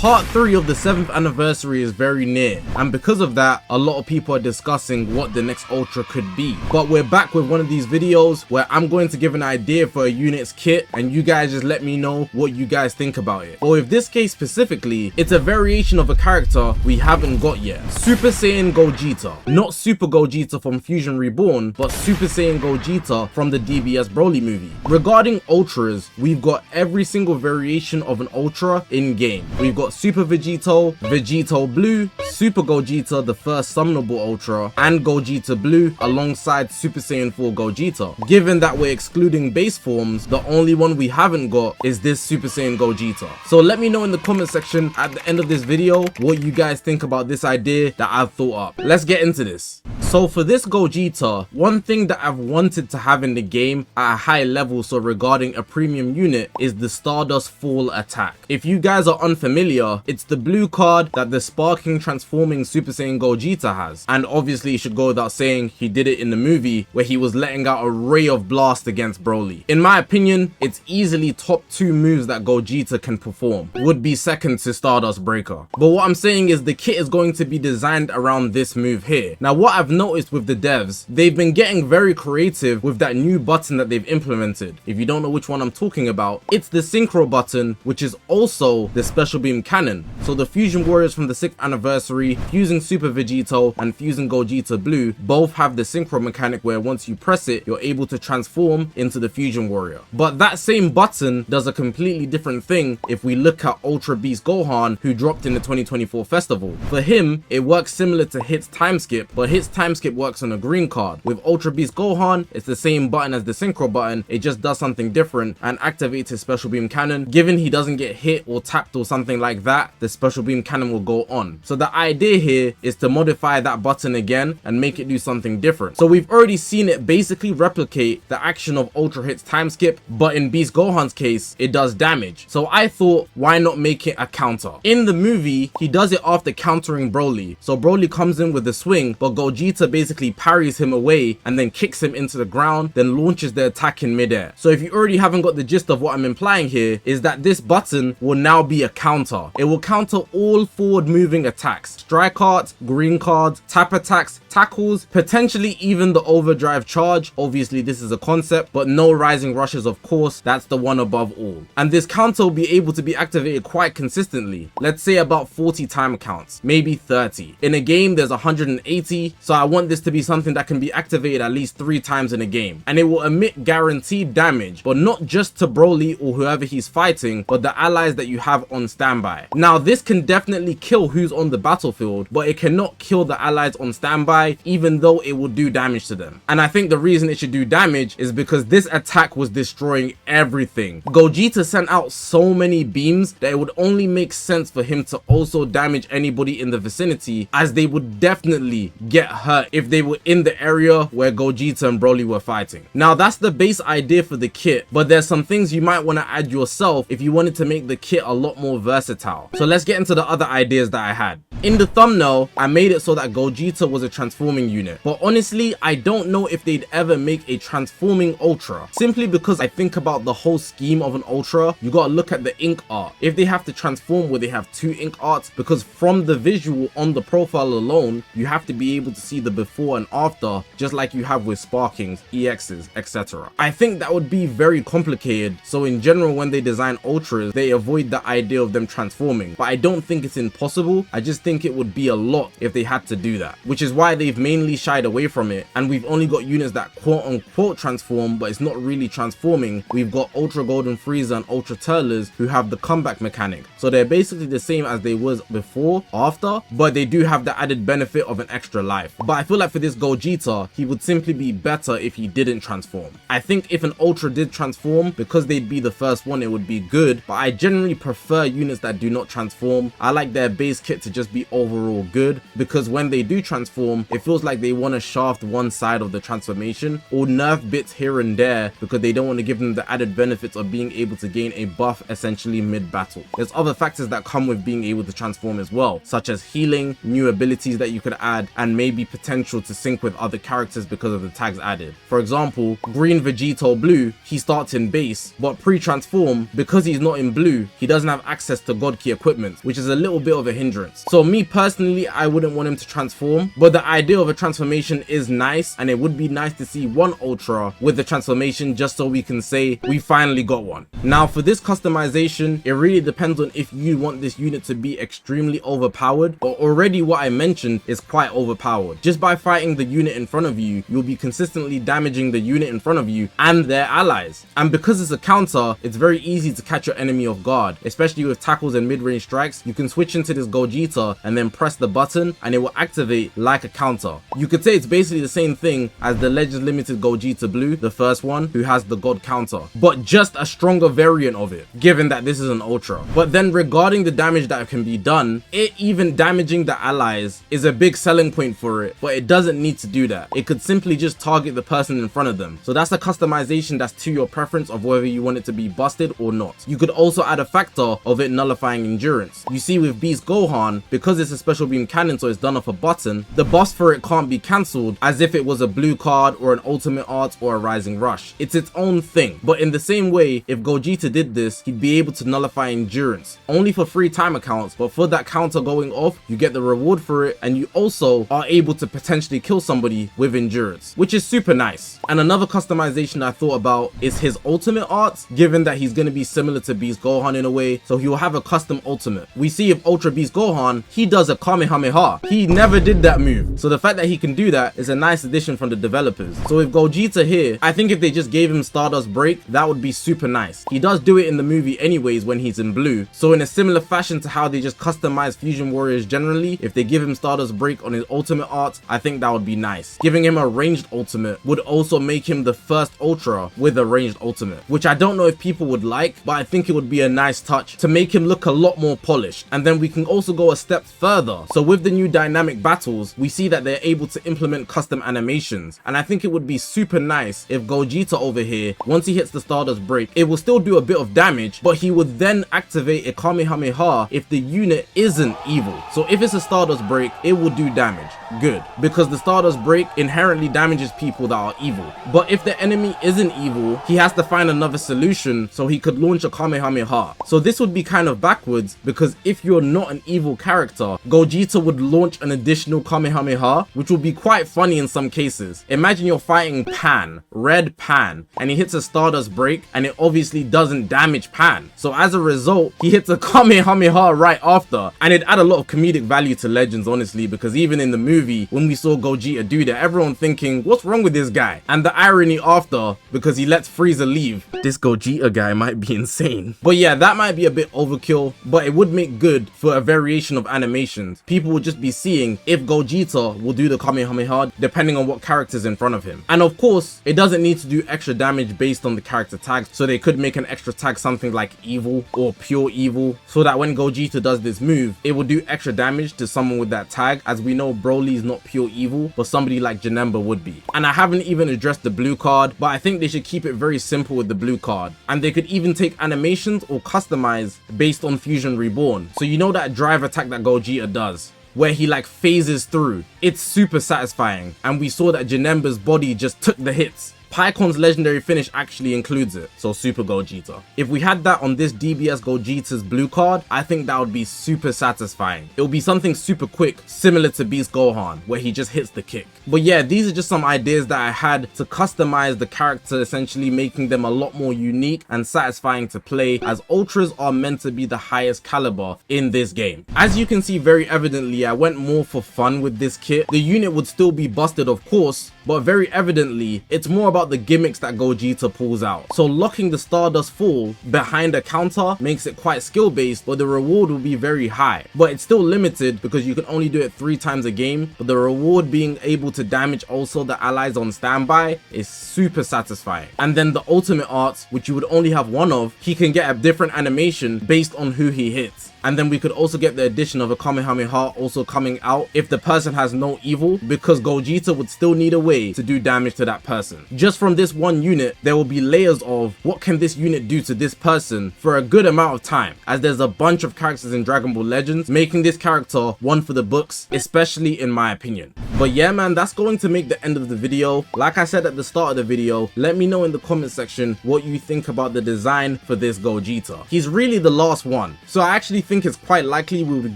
Part 3 of the 7th anniversary is very near, and because of that, a lot of people are discussing what the next Ultra could be. But we're back with one of these videos where I'm going to give an idea for a unit's kit, and you guys just let me know what you guys think about it. But with this case specifically, it's a variation of a character we haven't got yet. Super Saiyan Gogeta. Not Super Gogeta from Fusion Reborn, but Super Saiyan Gogeta from the DBS Broly movie. Regarding Ultras, we've got every single variation of an Ultra in game. We've got Super Vegito, Vegito Blue, Super Gogeta, the first summonable Ultra, and Gogeta Blue alongside Super Saiyan 4 Gogeta. Given that we're excluding base forms, the only one we haven't got is this Super Saiyan Gogeta. So let me know in the comment section at the end of this video what you guys think about this idea that I've thought up. Let's get into this. So for this Gogeta, one thing that I've wanted to have in the game at a high level, so regarding a premium unit, is the Stardust Fall attack. If you guys are unfamiliar, it's the blue card that the sparking transforming Super Saiyan Gogeta has. And obviously it should go without saying he did it in the movie where he was letting out a ray of blast against Broly. In my opinion, it's easily top 2 moves that Gogeta can perform. Would be second to Stardust Breaker. But what I'm saying is the kit is going to be designed around this move here. Now what I've noticed with the devs, they've been getting very creative with that new button that they've implemented. If you don't know which one I'm talking about, it's the Synchro button, which is also the Special Beam Cannon. So the Fusion Warriors from the 6th anniversary, fusing Super Vegito and fusing Gogeta Blue, both have the Synchro mechanic where once you press it, you're able to transform into the Fusion Warrior. But that same button does a completely different thing if we look at Ultra Beast Gohan, who dropped in the 2024 festival. For him, it works similar to Hit's Time Skip, but Hit's Time Skip works on a green card. With Ultra Beast Gohan, it's the same button as the Synchro button, it just does something different and activates his Special Beam Cannon. Given he doesn't get hit or tapped or something like that, the Special Beam Cannon will go on. So the idea here is to modify that button again and make it do something different. So we've already seen it basically replicate the action of Ultra Hit's Time Skip, but in Beast Gohan's case, it does damage. So I thought, why not make it a counter? In the movie, he does it after countering Broly. So Broly comes in with the swing, but Gogeta basically parries him away and then kicks him into the ground, then launches the attack in midair. So if you already haven't got the gist of what I'm implying here, is that this button will now be a counter. It will counter all forward moving attacks, strike arts, green cards, tap attacks, tackles, potentially even the overdrive charge. Obviously this is a concept, but no rising rushes, of course, that's the one above all. And this counter will be able to be activated quite consistently. Let's say about 40 time counts, maybe 30. In a game there's 180, so I want this to be something that can be activated at least 3 times in a game. And it will emit guaranteed damage, but not just to Broly or whoever he's fighting, but the allies that you have on standby. Now this can definitely kill who's on the battlefield, but it cannot kill the allies on standby, even though it will do damage to them. And I think the reason it should do damage is because this attack was destroying everything. Gogeta sent out so many beams that it would only make sense for him to also damage anybody in the vicinity, as they would definitely get hurt if they were in the area where Gogeta and Broly were fighting. Now that's the base idea for the kit, but there's some things you might want to add yourself if you wanted to make the kit a lot more versatile. So let's get into the other ideas that I had. In the thumbnail, I made it so that Gogeta was a transforming unit, but honestly, I don't know if they'd ever make a transforming Ultra, simply because I think about the whole scheme of an Ultra. You gotta look at the ink art. If they have to transform, will they have 2 ink arts? Because from the visual on the profile alone, you have to be able to see the before and after, just like you have with Sparkings, EXs, etc. I think that would be very complicated, so in general when they design Ultras, they avoid the idea of them transforming, but I don't think it's impossible. I just think it would be a lot if they had to do that, which is why they've mainly shied away from it, and we've only got units that quote unquote transform, but it's not really transforming. We've got Ultra Golden Frieza and Ultra Turles who have the comeback mechanic, so they're basically the same as they was before, after, but they do have the added benefit of an extra life. But I feel like for this Gogeta, he would simply be better if he didn't transform. I think if an Ultra did transform, because they'd be the first one, it would be good, but I generally prefer units that do not transform. I like their base kit to just be be overall good, because when they do transform, it feels like they want to shaft one side of the transformation or nerf bits here and there because they don't want to give them the added benefits of being able to gain a buff essentially mid-battle. There's other factors that come with being able to transform as well, such as healing, new abilities that you could add, and maybe potential to sync with other characters because of the tags added. For example, green Vegeta or blue, he starts in base, but pre-transform, because he's not in blue, he doesn't have access to God Key equipment, which is a little bit of a hindrance. So me personally, I wouldn't want him to transform, but the idea of a transformation is nice, and it would be nice to see one Ultra with the transformation just so we can say we finally got one. Now for this customization, it really depends on if you want this unit to be extremely overpowered, or already what I mentioned is quite overpowered. Just by fighting the unit in front of you, you'll be consistently damaging the unit in front of you and their allies. And because it's a counter, it's very easy to catch your enemy off guard, especially with tackles and mid-range strikes. You can switch into this Gogeta and then press the button and it will activate like a counter. You could say it's basically the same thing as the Legends Limited Gogeta Blue, the first one, who has the God counter, but just a stronger variant of it, given that this is an Ultra. But then regarding the damage that can be done, it even damaging the allies is a big selling point for it, but it doesn't need to do that. It could simply just target the person in front of them. So that's a customization that's to your preference of whether you want it to be busted or not. You could also add a factor of it nullifying endurance. You see with Beast Gohan, because it's a special beam cannon so it's done off a button, the buff for it can't be cancelled as if it was a blue card or an ultimate art or a rising rush. It's its own thing. But in the same way, if Gogeta did this, he'd be able to nullify endurance. Only for free time accounts, but for that counter going off, you get the reward for it, and you also are able to potentially kill somebody with endurance, which is super nice. And another customization I thought about is his ultimate arts, given that he's going to be similar to Beast Gohan in a way, so he will have a custom ultimate. We see if Ultra Beast Gohan, he does a Kamehameha. He never did that move, so the fact that he can do that is a nice addition from the developers. So with Gogeta here, I think if they just gave him Stardust Break, that would be super nice. He does do it in the movie anyways when he's in blue, so in a similar fashion to how they just customize Fusion Warriors generally, if they give him Stardust Break on his ultimate art, I think that would be nice. Giving him a ranged ultimate would also make him the first Ultra with a ranged ultimate, which I don't know if people would like, but I think it would be a nice touch to make him look a lot more polished. And then we can also go a step further. So with the new dynamic battles, we see that they're able to implement custom animations, and I think it would be super nice if Gogeta over here, once he hits the Stardust Break, it will still do a bit of damage, but he would then activate a Kamehameha if the unit isn't evil. So if it's a Stardust Break, it will do damage. Good, because the Stardust Break inherently damages people that are evil. But if the enemy isn't evil, he has to find another solution, so he could launch a Kamehameha. So this would be kind of backwards, because if you're not an evil character, Gogeta would launch an additional Kamehameha, which would be quite funny in some cases. Imagine you're fighting Pan, Red Pan, and he hits a Stardust Break, and it obviously doesn't damage Pan. So as a result, he hits a Kamehameha right after, and it'd add a lot of comedic value to Legends, honestly, because even in the movie, when we saw Gogeta do that, everyone thinking, what's wrong with this guy? And the irony after, because he lets Frieza leave, this Gogeta guy might be insane. But yeah, that might be a bit overkill, but it would make good for a variation of animations. People would just be seeing if Gogeta will do the Kamehameha depending on what character's in front of him. And of course, it doesn't need to do extra damage based on the character tags, so they could make an extra tag something like evil or pure evil, so that when Gogeta does this move, it will do extra damage to someone with that tag. As we know, Broly is not pure evil, but somebody like Janemba would be. And I haven't even addressed the blue card, but I think they should keep it very simple with the blue card, and they could even take animations or customize based on Fusion Reborn. So you know that drive attack that Gogeta does, where he like phases through, it's super satisfying, and we saw that Janemba's body just took the hits. Pycon's legendary finish actually includes it, so super Gogeta. If we had that on this DBS Gogeta's blue card, I think that would be super satisfying. It would be something super quick, similar to Beast Gohan, where he just hits the kick. But yeah, these are just some ideas that I had to customize the character, essentially making them a lot more unique and satisfying to play, as Ultras are meant to be the highest caliber in this game. As you can see very evidently, I went more for fun with this kit. The unit would still be busted, of course, but very evidently, it's more about the gimmicks that Gogeta pulls out. So locking the Stardust Fall behind a counter makes it quite skill based, but the reward will be very high. But it's still limited because you can only do it 3 times a game, but the reward being able to damage also the allies on standby is super satisfying. And then the ultimate arts, which you would only have one of, he can get a different animation based on who he hits. And then we could also get the addition of a Kamehameha also coming out if the person has no evil, because Gogeta would still need a way to do damage to that person. Just from this one unit, there will be layers of what can this unit do to this person for a good amount of time, as there's a bunch of characters in Dragon Ball Legends, making this character one for the books, especially in my opinion. But yeah man, that's going to make the end of the video. Like I said at the start of the video, let me know in the comment section what you think about the design for this Gogeta. He's really the last one, so I actually think it's quite likely we would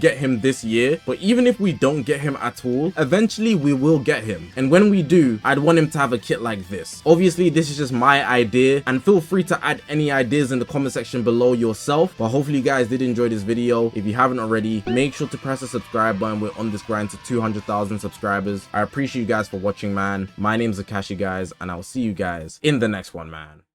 get him this year. But even if we don't get him at all, eventually we will get him, and when we do, I'd want him to have a kit like this. Obviously this is just my idea, and feel free to add any ideas in the comment section below yourself. But hopefully you guys did enjoy this video. If you haven't already, make sure to press the subscribe button. We're on this grind to 200,000 subscribers. I appreciate you guys for watching, man. My name's Zakashi, guys, and I'll see you guys in the next one, man.